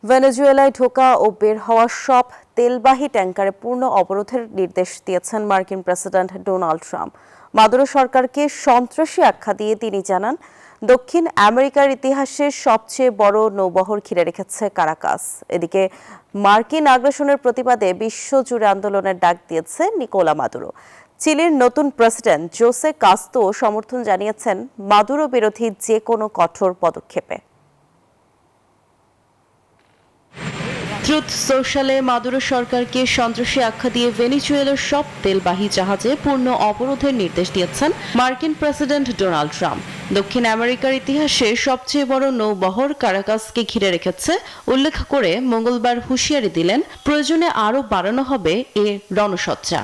ভেনেজুয়েলায় ঢোকা ও বের হওয়া সব তেলবাহী ট্যাংকারে পূর্ণ অবরোধের নির্দেশ দিয়েছেন মার্কিন প্রেসিডেন্ট ডোনাল্ড ট্রাম্প। মাদুরো সরকারকে সন্ত্রাসী আখ্যা দিয়ে তিনি জানান, দক্ষিণ আমেরিকার ইতিহাসে সবচেয়ে বড় নৌবহর ঘিরে রেখেছে কারাকাস। এদিকে মার্কিন আগ্রাসনের প্রতিবাদে বিশ্বজুড়ে আন্দোলনের ডাক দিয়েছে নিকোলা মাদুরো। চিলির নতুন প্রেসিডেন্ট জোসে কাস্তো সমর্থন জানিয়েছেন মাদুরো বিরোধী যে কোনো কঠোর পদক্ষেপে। ট্রুথ সোশ্যালে মাদুরো সরকারকে সন্ত্রাসী আখ্যা দিয়ে ভেনেজুয়েলার সব তেলবাহী জাহাজে পূর্ণ অবরোধের নির্দেশ দিয়েছেন মার্কিন প্রেসিডেন্ট ডোনাল্ড ট্রাম্প। দক্ষিণ আমেরিকার ইতিহাসে সবচেয়ে বড় নৌবহর কারাকাসকে ঘিরে রেখেছে উল্লেখ করে মঙ্গলবার হুঁশিয়ারি দিলেন, প্রয়োজনে আরও বাড়ানো হবে এ রণসজ্জা।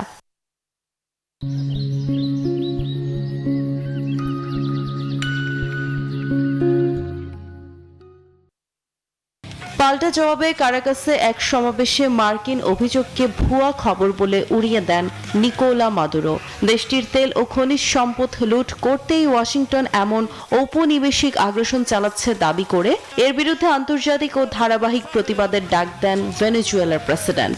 পাল্টা জবাবে কারাকাসে এক সমাবেশে মার্কিন অভিযোগকে ভুয়া খবর বলে উড়িয়ে দেন নিকোলা মাদুরো। দেশটির তেল ও খনিজ সম্পদ লুট করতেই ওয়াশিংটন এমন ঔপনিবেশিক আগ্রাসন চালাচ্ছে দাবি করে এর বিরুদ্ধে আন্তর্জাতিক ও ধারাবাহিক প্রতিবাদের ডাক দেন ভেনেজুয়েলার প্রেসিডেন্ট।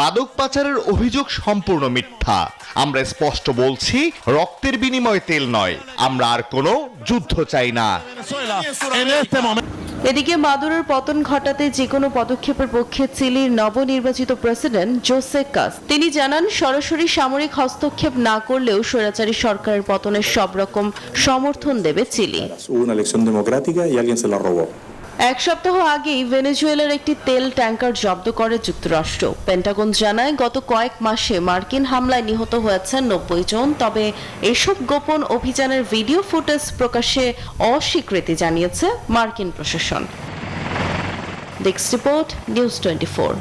মাদক পাচারের অভিযোগ সম্পূর্ণ মিথ্যা। আমরা স্পষ্ট বলছি, রক্তের বিনিময়ে তেল নয়। আমরা আর কোনো যুদ্ধ চাই না। এদিকে মাদুরোর পতন ঘটাতে যে কোনো পদক্ষেপের পক্ষে চিলির নবনির্বাচিত প্রেসিডেন্ট জোসে কাস। তিনি জানান, সরাসরি সামরিক হস্তক্ষেপ না করলেও স্বৈরাচারী সরকারের পতনের সব রকম সমর্থন দেবে চিলি। এক সপ্তাহ আগেই ভেনেজুয়েলার একটি তেল ট্যাঙ্কার জব্দ করে যুক্তরাষ্ট্র। পেন্টাগন জানায়, গত কয়েক মাসে মার্কিন হামলায় নিহত হয়েছেন 90 জন। তবে এসব গোপন অভিযানের ভিডিও ফুটেজ প্রকাশে অস্বীকৃতি জানিয়েছে মার্কিন প্রশাসন। Desk report, news 24।